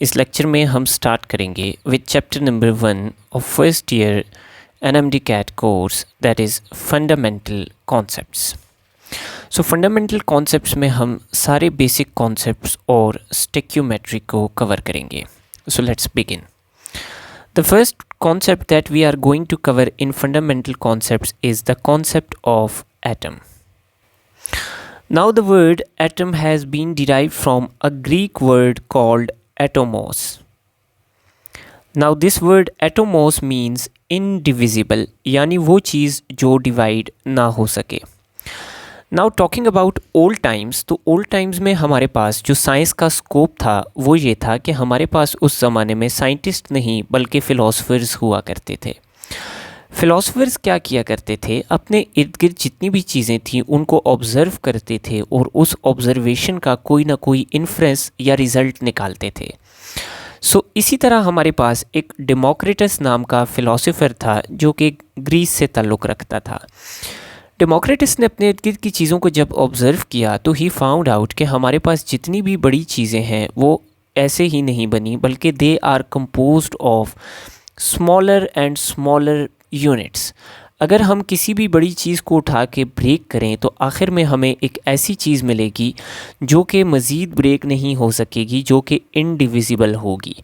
इस लेक्चर में हम स्टार्ट करेंगे with chapter number 1 of first year NMD CAT course that is fundamental concepts. So fundamental concepts में हम सारे बेसिक कॉन्सेप्ट्स और स्टेक्योमेट्री को कवर करेंगे। So let's begin. The first concept that we are going to cover in fundamental concepts is the concept of atom. Now the word atom has been derived from a Greek word called atomos. Now this word atomos means indivisible, यानी वो चीज़ जो divide ना हो सके। Now talking about old times, तो old times में हमारे पास जो साइंस का स्कोप था वो ये था कि हमारे पास उस ज़माने में साइंटिस्ट नहीं बल्कि फ़िलासफ़र्स हुआ करते थे। फ़िलासफ़र्स क्या किया करते थे, अपने इर्द गिर्द जितनी भी चीज़ें थीं उनको ऑब्ज़र्व करते थे और उस ऑब्ज़र्वेशन का कोई ना कोई इन्फ्रेंस या रिज़ल्ट निकालते थे। इसी तरह हमारे पास एक डेमोक्रिटस नाम का फ़िलासफ़र था जो कि ग्रीस से ताल्लुक़ रखता था। डेमोक्रिटस ने अपने इर्द गिर्द की चीज़ों को जब ऑब्ज़र्व किया तो ही फाउंड आउट कि हमारे पास जितनी भी बड़ी चीज़ें हैं वो ऐसे ही नहीं बनी बल्कि they are composed of smaller and smaller units. अगर हम किसी भी बड़ी चीज़ को उठा के ब्रेक करें तो आखिर में हमें एक ऐसी चीज़ मिलेगी जो कि मज़ीद ब्रेक नहीं हो सकेगी, जो कि इनडिविजिबल होगी।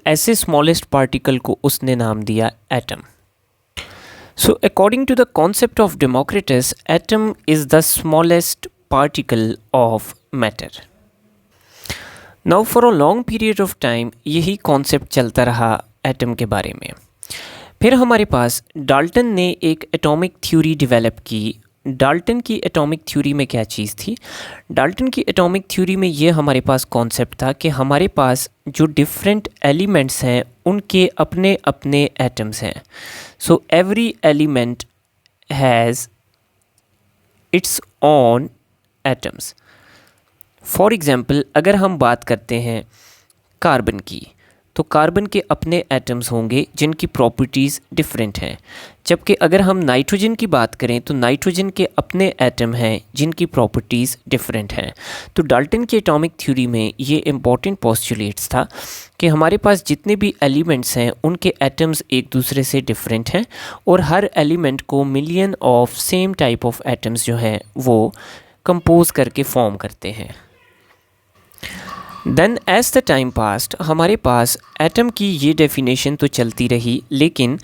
ऐसे स्मॉलेस्ट पार्टिकल को उसने नाम दिया atom. According to the concept of Democritus, atom is the smallest particle of matter. Now for a long period of time यही concept चलता रहा atom के बारे में। फिर हमारे पास डाल्टन ने एक एटॉमिक थ्योरी डेवलप की। डाल्टन की एटॉमिक थ्योरी में क्या चीज़ थी? डाल्टन की एटॉमिक थ्योरी में ये हमारे पास कॉन्सेप्ट था कि हमारे पास जो डिफरेंट एलिमेंट्स हैं उनके अपने अपने एटम्स हैं। Every element has its own atoms. For example अगर हम बात करते हैं कार्बन की, तो कार्बन के अपने एटम्स होंगे जिनकी प्रॉपर्टीज़ डिफरेंट हैं। जबकि अगर हम नाइट्रोजन की बात करें तो नाइट्रोजन के अपने एटम हैं जिनकी प्रॉपर्टीज़ डिफरेंट हैं। तो डाल्टन की एटॉमिक थ्योरी में ये इम्पॉर्टेंट पोस्टुलेट्स था कि हमारे पास जितने भी एलिमेंट्स हैं उनके एटम्स एक दूसरे से डिफरेंट हैं और हर एलिमेंट को million of same type of atoms जो हैं वो कंपोज करके फॉर्म करते हैं। Then as the time passed हमारे पास एटम की ये डेफिनेशन तो चलती रही, लेकिन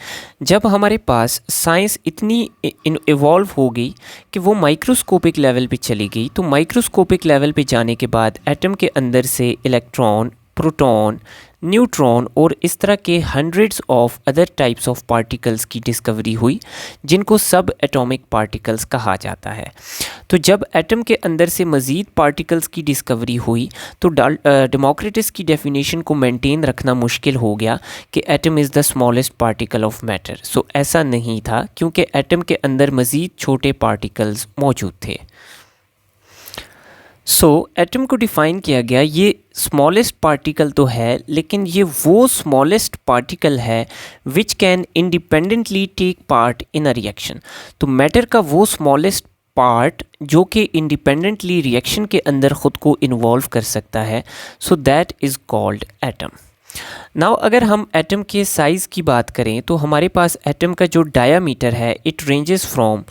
जब हमारे पास साइंस इतनी इवॉल्व हो गई कि वो माइक्रोस्कोपिक लेवल पे चली गई, तो माइक्रोस्कोपिक लेवल पे जाने के बाद एटम के अंदर से इलेक्ट्रॉन, प्रोटॉन, न्यूट्रॉन और इस तरह के hundreds of other types of particles की डिस्कवरी हुई जिनको सब एटॉमिक पार्टिकल्स कहा जाता है। तो जब एटम के अंदर से मज़ीद पार्टिकल्स की डिस्कवरी हुई तो डेमोक्रिटस की डेफिनेशन को मेंटेन रखना मुश्किल हो गया कि atom is the smallest particle of matter. ऐसा नहीं था, क्योंकि एटम के अंदर मज़ीद छोटे पार्टिकल्स मौजूद थे। एटम को डिफ़ाइन किया गया, ये स्मॉलेस्ट पार्टिकल तो है लेकिन ये वो स्मॉलेस्ट पार्टिकल है which can independently take part in a reaction. तो मैटर का वो स्मॉलेस्ट पार्ट जो कि इंडिपेंडेंटली रिएक्शन के अंदर ख़ुद को इन्वॉल्व कर सकता है, that is called atom. Now अगर हम एटम के साइज़ की बात करें तो हमारे पास एटम का जो डायामीटर है it ranges from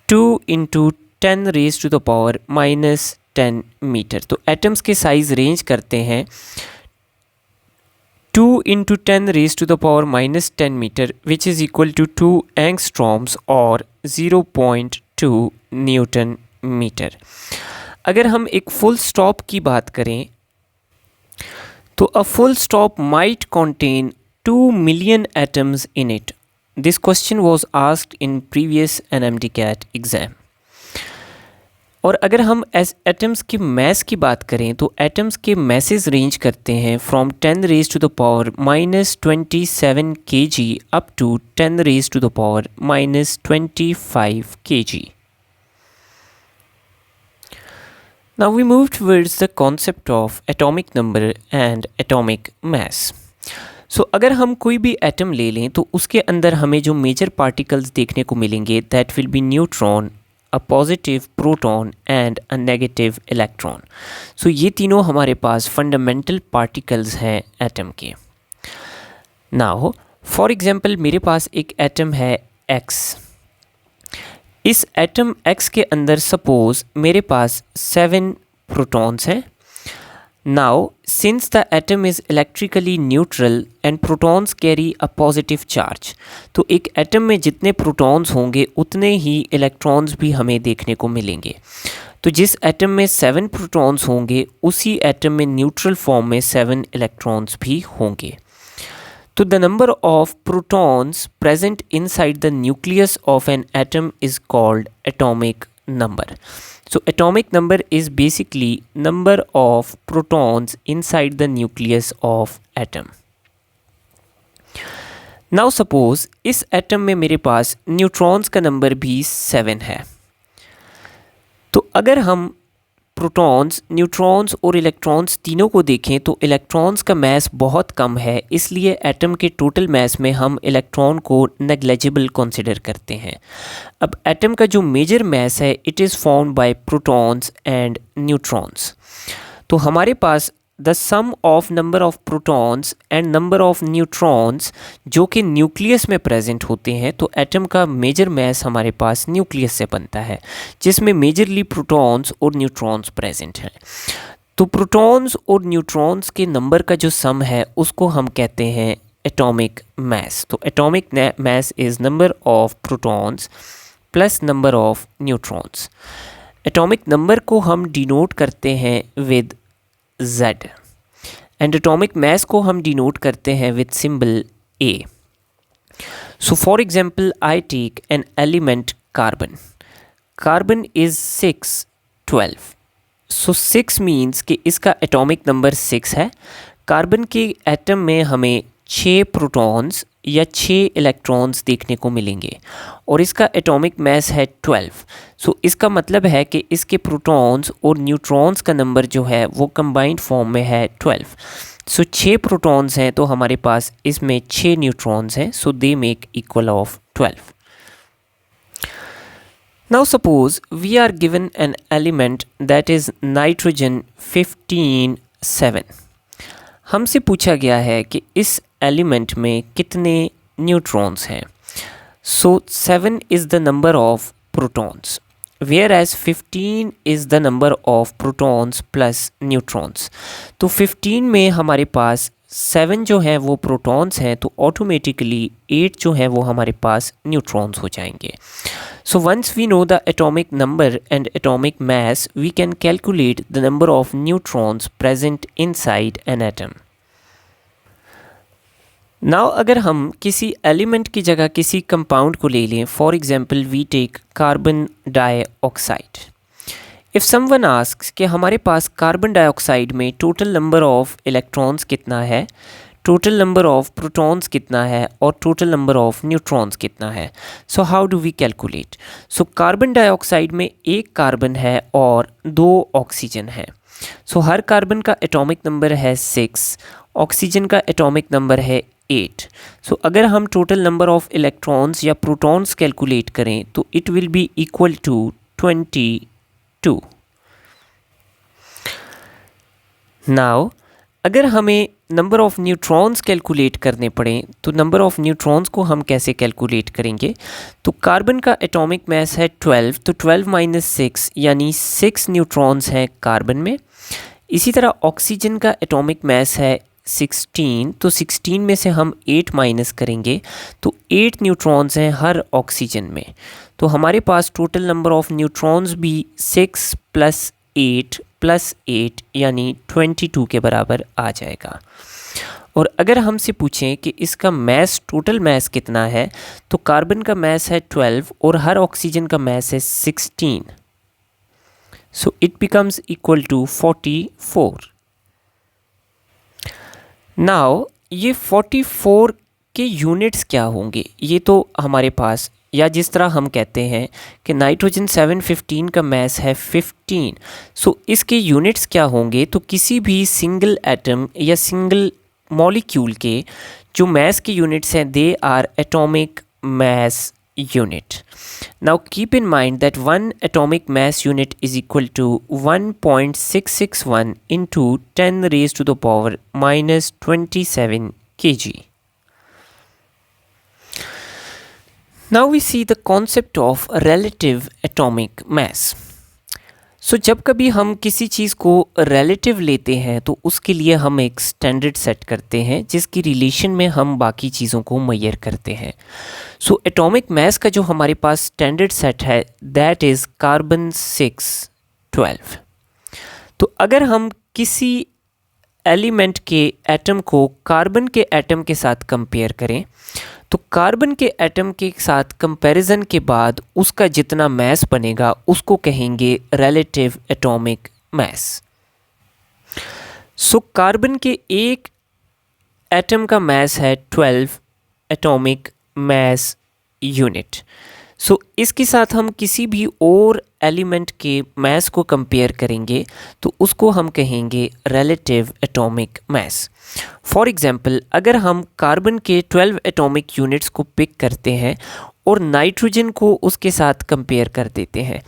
2 × 10 raised to the power -10 metre. तो एटम्स के साइज़ रेंज करते हैं 2 × 10 raised to the power -10 metre which is equal to 2 angstroms और 0.2 न्यूटन मीटर। अगर हम एक फुल स्टॉप की बात करें तो a full stop might contain 2 million atoms in it. This question was asked in previous NMD CAT exam. और अगर हम एटम्स के मैस की बात करें तो एटम्स के मैसेज रेंज करते हैं from 10 raised to the power -27 kg up to 10 raised to the power -25 kg. Now we move towards the concept of atomic number and atomic mass. अगर हम कोई भी एटम ले लें तो उसके अंदर हमें जो मेजर पार्टिकल्स देखने को मिलेंगे that will be neutron, a positive proton and a negative electron. So ये तीनों हमारे पास फंडामेंटल पार्टिकल्स हैं एटम के। नाउ फॉर एग्जांपल मेरे पास एक एटम है X। इस एटम X के अंदर सपोज मेरे पास 7 प्रोटॉन्स हैं। Now since the atom is electrically neutral and protons carry a positive charge, तो एक एटम में जितने प्रोटॉन्स होंगे उतने ही इलेक्ट्रॉन्स भी हमें देखने को मिलेंगे। तो जिस एटम में 7 प्रोटॉन्स होंगे उसी एटम में न्यूट्रल फॉर्म में 7 इलेक्ट्रॉन्स भी होंगे। तो the number of protons present inside the nucleus of an atom is called atomic number. So atomic number is basically number of protons inside the nucleus of atom. Now suppose इस atom में मेरे पास neutrons का number भी 7 है। तो अगर हम protons, neutrons और इलेक्ट्रॉन्स तीनों को देखें तो इलेक्ट्रॉन्स का मैस बहुत कम है, इसलिए एटम के टोटल मैस में हम इलेक्ट्रॉन को नेग्लिजिबल कंसिडर करते हैं। अब एटम का जो मेजर मैस है it is formed by protons and neutrons. तो हमारे पास the sum of number of protons and number of neutrons जो कि न्यूक्लियस में प्रेजेंट होते हैं, तो एटम का मेजर मैस हमारे पास न्यूक्लियस से बनता है जिसमें मेजरली प्रोटॉन्स और न्यूट्रॉन्स प्रेजेंट हैं। तो प्रोटॉन्स और न्यूट्रॉन्स के नंबर का जो सम है उसको हम कहते हैं एटॉमिक मैस। तो atomic mass is number of protons plus number of neutrons. Atomic number को हम डिनोट करते हैं with Z and atomic mass को हम डिनोट करते हैं with symbol A। So for example I take an element carbon. Carbon is 612। So 6 means कि इसका एटॉमिक नंबर 6 है। कार्बन के एटम में हमें 6 प्रोटॉन्स या 6 इलेक्ट्रॉन्स देखने को मिलेंगे और इसका एटॉमिक मैस है 12। सो इसका मतलब है कि इसके प्रोटॉन्स और न्यूट्रॉन्स का नंबर जो है वो कंबाइंड फॉर्म में है 12। सो 6 प्रोटॉन्स हैं तो हमारे पास इसमें 6 न्यूट्रॉन्स हैं, so they make equal of 12। Now suppose we are given an element that is nitrogen 15(7). हमसे पूछा गया है कि इस एलिमेंट में कितने न्यूट्रॉन्स हैं। So 7 is the number of protons whereas 15 is the number of protons plus neutrons. तो 15 में हमारे पास 7 जो है वो प्रोटॉन्स हैं, तो ऑटोमेटिकली 8 जो है वो हमारे पास न्यूट्रॉन्स हो जाएंगे। So once we know the atomic number and atomic mass, we can calculate the number of neutrons present inside an atom. Now अगर हम किसी एलिमेंट की जगह किसी कंपाउंड को ले लें, for example we take carbon dioxide. If someone asks कि हमारे पास कार्बन डाइऑक्साइड में टोटल नंबर ऑफ इलेक्ट्रॉन्स कितना है, टोटल नंबर ऑफ प्रोटॉन्स कितना है और टोटल नंबर ऑफ न्यूट्रॉन्स कितना है, so how do we calculate. So carbon dioxide में एक कार्बन है और 2 ऑक्सीजन है। सो हर कार्बन का एटॉमिक नंबर है 6, ऑक्सीजन का एटॉमिक नंबर है 8। सो अगर हम टोटल नंबर ऑफ इलेक्ट्रॉन्स या प्रोटॉन्स कैलकुलेट करें तो it will be equal to 22। Now अगर हमें नंबर ऑफ़ न्यूट्रॉन्स कैलकुलेट करने पड़ें तो नंबर ऑफ़ न्यूट्रॉन्स को हम कैसे कैलकुलेट करेंगे। तो कार्बन का एटॉमिक मैस है 12, तो 12 माइनस 6 यानी 6 न्यूट्रॉन्स हैं कार्बन में। इसी तरह ऑक्सीजन का एटॉमिक मैस है 16, तो 16 में से हम 8 माइनस करेंगे तो 8 न्यूट्रॉन्स हैं हर ऑक्सीजन में। तो हमारे पास टोटल नंबर ऑफ़ न्यूट्रॉन्स भी 6 + 8 + 8 यानी 22 के बराबर आ जाएगा। और अगर हमसे पूछें कि इसका मैस, टोटल मैस कितना है, तो कार्बन का मैस है 12 और हर ऑक्सीजन का मैस है 16, so it becomes equal to 44। Now ये 44 के यूनिट्स क्या होंगे, ये तो हमारे पास, या जिस तरह हम कहते हैं कि नाइट्रोजन 715 का मैस है 15, सो इसके यूनिट्स क्या होंगे। तो किसी भी सिंगल एटम या सिंगल मॉलिक्यूल के जो मैस के यूनिट्स हैं they are atomic mass unit. Now keep in mind that 1 atomic mass unit is equal to 1.661 into 10 raised to the power minus 27 kg. Now we see the concept of relative atomic mass. सो जब कभी हम किसी चीज़ को relative लेते हैं तो उसके लिए हम एक स्टैंडर्ड सेट करते हैं जिसकी रिलेशन में हम बाकी चीज़ों को मेजर करते हैं. सो एटॉमिक मास का जो हमारे पास स्टैंडर्ड सेट है दैट इज़ कार्बन 612. तो अगर हम किसी एलिमेंट के एटम को कार्बन के एटम के साथ कंपेयर करें तो कार्बन के एटम के साथ कंपैरिजन के बाद उसका जितना मास बनेगा उसको कहेंगे relative atomic mass. So carbon के एक एटम का मास है 12 एटॉमिक मास यूनिट. सो इसके साथ हम किसी भी और एलिमेंट के मास को कंपेयर करेंगे तो उसको हम कहेंगे relative atomic mass. For example अगर हम कार्बन के 12 एटॉमिक यूनिट्स को पिक करते हैं और नाइट्रोजन को उसके साथ कंपेयर कर देते हैं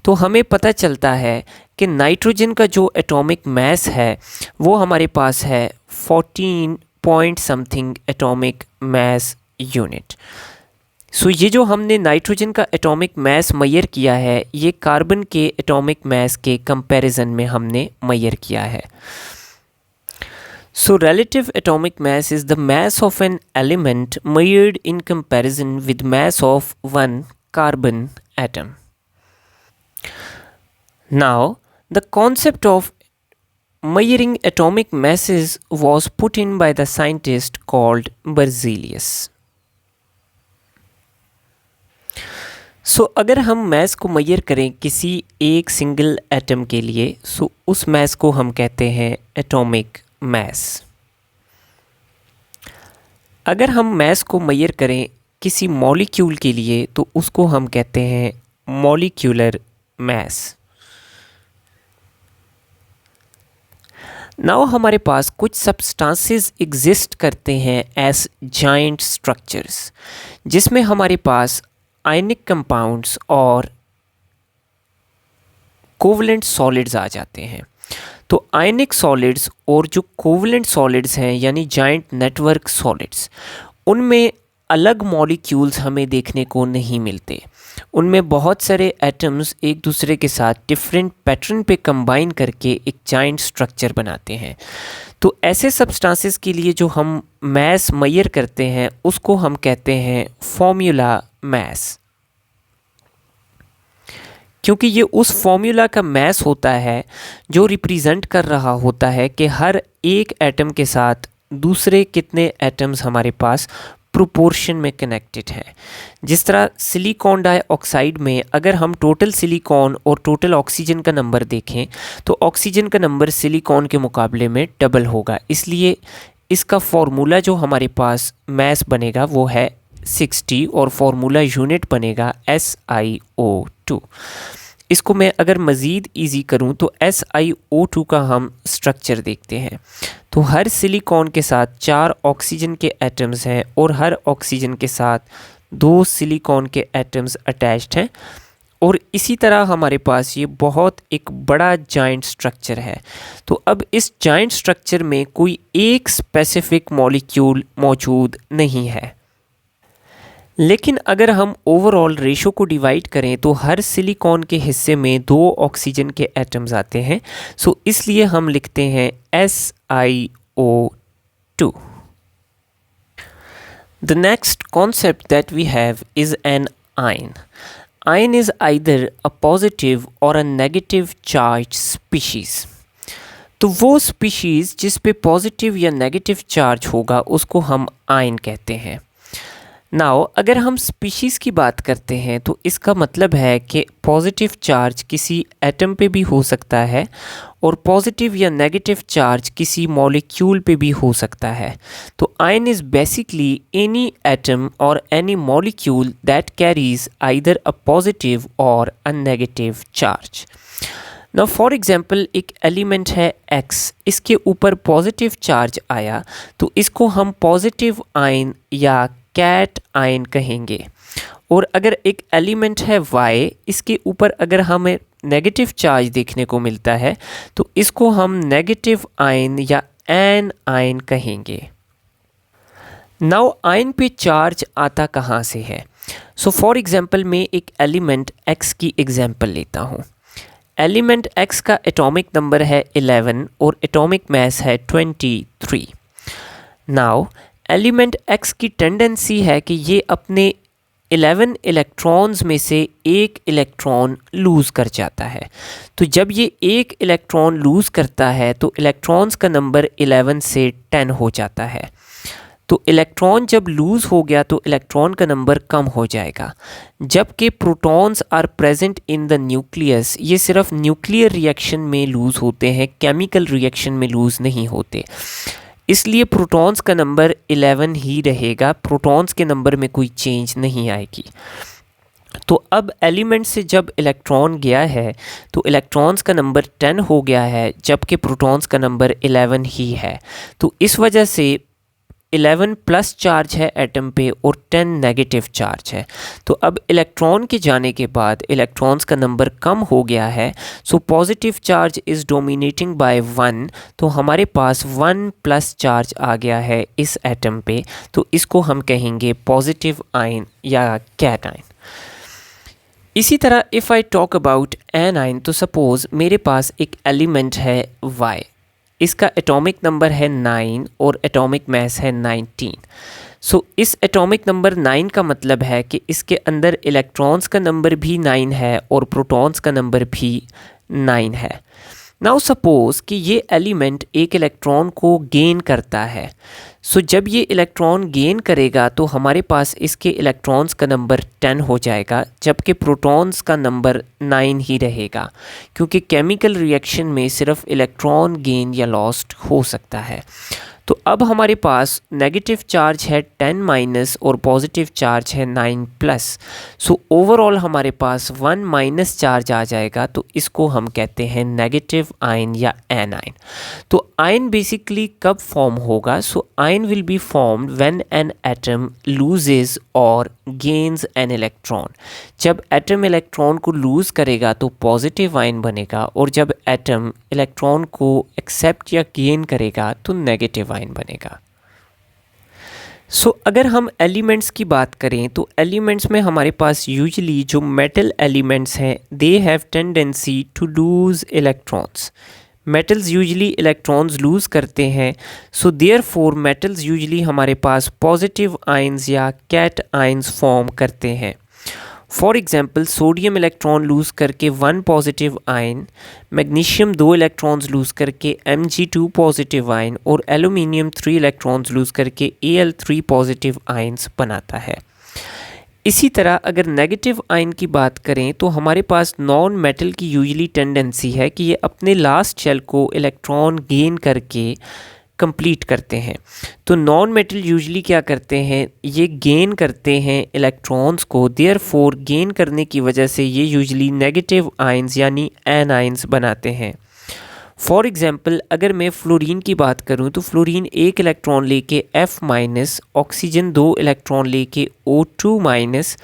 तो हमें पता चलता है कि नाइट्रोजन का जो एटॉमिक मास है वो हमारे पास है 14 point something atomic mass unit. So ये जो हमने नाइट्रोजन का एटॉमिक मास मेजर किया है ये कार्बन के एटॉमिक मास के कंपैरिजन में हमने मेजर किया है. So relative atomic mass is the mass of an element measured in comparison with mass of one carbon atom. Now, the concept of measuring atomic masses was put in by the scientist called Berzelius. सो अगर हम मास को major करें किसी एक single atom के लिए सो उस मास को हम कहते हैं एटॉमिक मास. अगर हम मास को मेजर करें किसी मॉलिक्यूल के लिए तो उसको हम कहते हैं मॉलिक्यूलर मास. नाउ हमारे पास कुछ सब्सटेंसेस एग्जिस्ट करते हैं एज जाइंट स्ट्रक्चर्स जिसमें हमारे पास आयनिक कंपाउंड्स और कोवलेंट सॉलिड्स आ जाते हैं. तो आयनिक सॉलिड्स और जो कोवलेंट सॉलिड्स हैं यानी जाइंट नेटवर्क सॉलिड्स उनमें अलग मॉलिक्यूल्स हमें देखने को नहीं मिलते. उनमें बहुत सारे एटम्स एक दूसरे के साथ डिफरेंट पैटर्न पे कंबाइन करके एक जाइंट स्ट्रक्चर बनाते हैं. तो ऐसे सब्सटेंसेस के लिए जो हम मास मेजर करते हैं उसको हम कहते हैं फॉर्मूला मास, क्योंकि ये उस फॉर्मूला का मास होता है जो रिप्रेजेंट कर रहा होता है कि हर एक एटम के साथ दूसरे कितने एटम्स हमारे पास प्रोपोर्शन में कनेक्टेड हैं. जिस तरह सिलिकॉन डाइऑक्साइड में अगर हम टोटल सिलिकॉन और टोटल ऑक्सीजन का नंबर देखें तो ऑक्सीजन का नंबर सिलिकॉन के मुकाबले में डबल होगा, इसलिए इसका फॉर्मूला जो हमारे पास मास बनेगा वो है 60 और फॉर्मूला यूनिट बनेगा SiO2. इसको मैं अगर मज़ीद इजी करूं तो SiO2 का हम स्ट्रक्चर देखते हैं. तो हर सिलिकॉन के साथ 4 ऑक्सीजन के एटम्स हैं और हर ऑक्सीजन के साथ 2 सिलिकॉन के एटम्स अटैच्ड हैं और इसी तरह हमारे पास ये बहुत एक बड़ा जाइंट स्ट्रक्चर है. तो अब इस जाइंट स्ट्रक्चर में कोई एक स्पेसिफिक मॉलिक्यूल मौजूद नहीं है, लेकिन अगर हम ओवरऑल रेशो को डिवाइड करें तो हर सिलिकॉन के हिस्से में 2 ऑक्सीजन के एटम्स आते हैं. सो इसलिए हम लिखते हैं SiO2. The next concept that we have is an ion. Ion is either a positive or a negative charged species. तो वो स्पीशीज़ जिस पे पॉजिटिव या नेगेटिव चार्ज होगा उसको हम आयन कहते हैं. नाउ अगर हम स्पीशीज़ की बात करते हैं तो इसका मतलब है कि पॉजिटिव चार्ज किसी एटम पे भी हो सकता है और पॉजिटिव या नेगेटिव चार्ज किसी मॉलिक्यूल पे भी हो सकता है. तो ion is basically any atom और any molecule that carries either a positive और a negative charge. Now for example एक एलिमेंट है X, इसके ऊपर पॉजिटिव चार्ज आया तो इसको हम पॉजिटिव आयन या कैट आयन कहेंगे और अगर एक एलिमेंट है y, इसके ऊपर अगर हमें नेगेटिव चार्ज देखने को मिलता है तो इसको हम नेगेटिव आयन या एन आयन कहेंगे। नाउ आयन पे चार्ज आता कहाँ से है? सो फॉर एग्जांपल मैं एक एलिमेंट x की एग्जांपल लेता हूँ। एलिमेंट x का एटॉमिक नंबर है 11 और एटॉमिक मास है 23। नाउ एलिमेंट x की टेंडेंसी है कि ये अपने 11 इलेक्ट्रॉन्स में से एक इलेक्ट्रॉन लूज़ कर जाता है। तो जब ये एक इलेक्ट्रॉन लूज़ करता है तो इलेक्ट्रॉन्स का नंबर 11 से 10 हो जाता है। तो इलेक्ट्रॉन जब लूज़ हो गया तो इलेक्ट्रॉन का नंबर कम हो जाएगा। जबकि protons are present in the nucleus, ये सिर्फ न्यूक्लियर रिएक्शन में लूज़ होते हैं, केमिकल रिएक्शन में लूज़ नहीं होते। इसलिए प्रोटॉन्स का नंबर 11 ही रहेगा, प्रोटॉन्स के नंबर में कोई चेंज नहीं आएगी। तो अब एलिमेंट से जब इलेक्ट्रॉन गया है तो इलेक्ट्रॉन्स का नंबर 10 हो गया है, जबकि प्रोटॉन्स का नंबर 11 ही है। तो इस वजह से 11 प्लस चार्ज है एटम पे और 10 नेगेटिव चार्ज है। तो अब इलेक्ट्रॉन के जाने के बाद इलेक्ट्रॉन्स का नंबर कम हो गया है। So positive charge is dominating by 1, तो हमारे पास 1 प्लस चार्ज आ गया है इस एटम पे। तो इसको हम कहेंगे पॉजिटिव आयन या कैट आयन। इसी तरह if I talk about an ion, तो सपोज़ मेरे पास एक एलिमेंट है y, इसका एटॉमिक नंबर है 9 और एटॉमिक मास है 19। सो इस एटॉमिक नंबर 9 का मतलब है कि इसके अंदर इलेक्ट्रॉन्स का नंबर भी 9 है और प्रोटॉन्स का नंबर भी 9 है। नाउ सपोज़ कि ये एलिमेंट एक इलेक्ट्रॉन को गेन करता है। सो जब ये इलेक्ट्रॉन गेन करेगा तो हमारे पास इसके इलेक्ट्रॉन्स का नंबर 10 हो जाएगा, जबकि प्रोटॉन्स का नंबर 9 ही रहेगा, क्योंकि केमिकल रिएक्शन में सिर्फ इलेक्ट्रॉन गेन या लॉस्ट हो सकता है। तो अब हमारे पास नेगेटिव चार्ज है 10 माइनस और पॉजिटिव चार्ज है 9 प्लस। सो ओवरऑल हमारे पास 1 माइनस चार्ज आ जाएगा, तो इसको हम कहते हैं नेगेटिव आयन या एन आयन। तो आयन बेसिकली कब फॉर्म होगा? So ion will be formed when an atom loses और गेन्स एन इलेक्ट्रॉन। जब एटम इलेक्ट्रॉन को लूज़ करेगा तो पॉजिटिव आयन बनेगा, और जब एटम इलेक्ट्रॉन को एक्सेप्ट या गेन करेगा तो नेगेटिव आयन बनेगा। सो अगर हम एलिमेंट्स की बात करें तो एलिमेंट्स में हमारे पास यूजुअली जो मेटल एलिमेंट्स हैं they have tendency to lose electrons. Metals usually electrons lose करते हैं। सो देयरफॉर मेटल्स यूजुअली हमारे पास पॉजिटिव आयंस या कैट आयंस फॉर्म करते हैं। For example sodium electron lose करके 1 positive ion, magnesium 2 electrons lose करके Mg2 पॉजिटिव आयन, और एल्यूमिनियम 3 इलेक्ट्रॉन्स लूज़ करके Al3 पॉजिटिव आयंस बनाता है। इसी तरह अगर नेगेटिव आयन की बात करें तो हमारे पास नॉन मेटल की यूजुअली टेंडेंसी है कि ये अपने लास्ट शेल को इलेक्ट्रॉन गेन करके कंप्लीट करते हैं। तो नॉन मेटल यूजुअली क्या करते हैं, ये गेन करते हैं इलेक्ट्रॉन्स को, देयरफॉर गेन करने की वजह से ये यूजुअली नेगेटिव आयंस यानी एन आयंस बनाते हैं। फॉर एग्जांपल अगर मैं फ्लोरीन की बात करूं तो फ्लोरीन 1 इलेक्ट्रॉन लेके F माइनस, ऑक्सीजन 2 इलेक्ट्रॉन लेके O2 माइनस,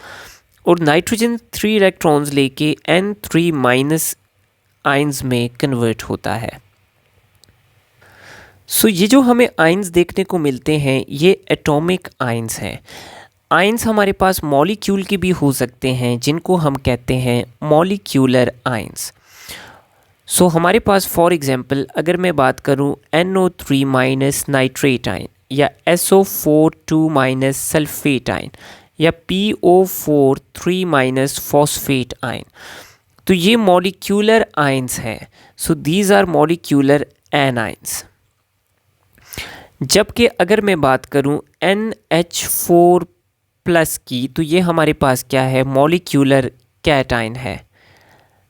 और नाइट्रोजन 3 इलेक्ट्रॉन्स लेके N3 माइनस आयंस में कन्वर्ट होता है। सो ये जो हमें आयंस देखने को मिलते हैं ये एटॉमिक आयंस हैं। आयंस हमारे पास मॉलिक्यूल के भी हो सकते हैं जिनको हम कहते हैं मॉलिक्यूलर आयंस। सो हमारे पास फॉर एग्जांपल अगर मैं बात करूं NO3 माइनस नाइट्रेट आयन, या SO4 माइनस सल्फेट आयन, या PO4 3 माइनस फॉस्फेट आयन, तो ये मॉलिक्यूलर आयंस हैं। So these are molecular anions. जबकि अगर मैं बात करूं NH4 प्लस की, तो ये हमारे पास क्या है, मॉलिक्यूलर कैटाइन है।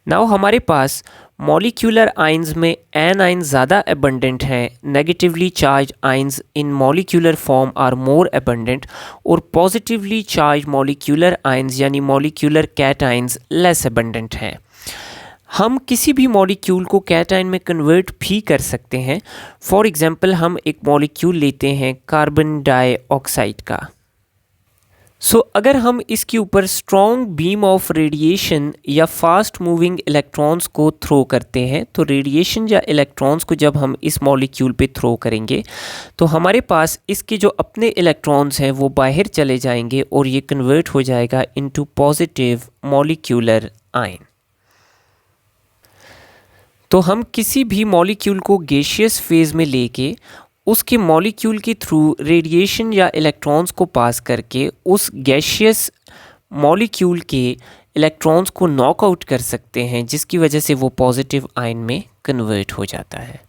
नाउ हमारे पास मॉलिक्यूलर आयंस में एन आयन ज़्यादा एबंडेंट हैं, negatively charge ions in molecular form are more abundant, और पॉजिटिवली चार्ज मॉलिक्यूलर आयंस यानी मॉलिक्यूलर कैटाइंस लेस एबंडेंट हैं। हम किसी भी मॉलिक्यूल को कैटाइन में कन्वर्ट भी कर सकते हैं। फॉर एग्जांपल हम एक मॉलिक्यूल लेते हैं कार्बन डाइऑक्साइड का। अगर हम इसके ऊपर स्ट्रॉन्ग बीम ऑफ रेडिएशन या फास्ट मूविंग इलेक्ट्रॉन्स को थ्रो करते हैं, तो रेडिएशन या इलेक्ट्रॉन्स को जब हम इस मॉलिक्यूल पे थ्रो करेंगे तो हमारे पास इसके जो अपने इलेक्ट्रॉन्स हैं वो बाहर चले जाएंगे और ये कन्वर्ट हो जाएगा इनटू पॉजिटिव मॉलिक्यूलर आयन। तो हम किसी भी मॉलिक्यूल को गैसियस फेज में लेके उसके मॉलिक्यूल के थ्रू रेडिएशन या इलेक्ट्रॉन्स को पास करके उस गैसियस मॉलिक्यूल के इलेक्ट्रॉन्स को नॉकआउट कर सकते हैं, जिसकी वजह से वो पॉजिटिव आयन में कन्वर्ट हो जाता है।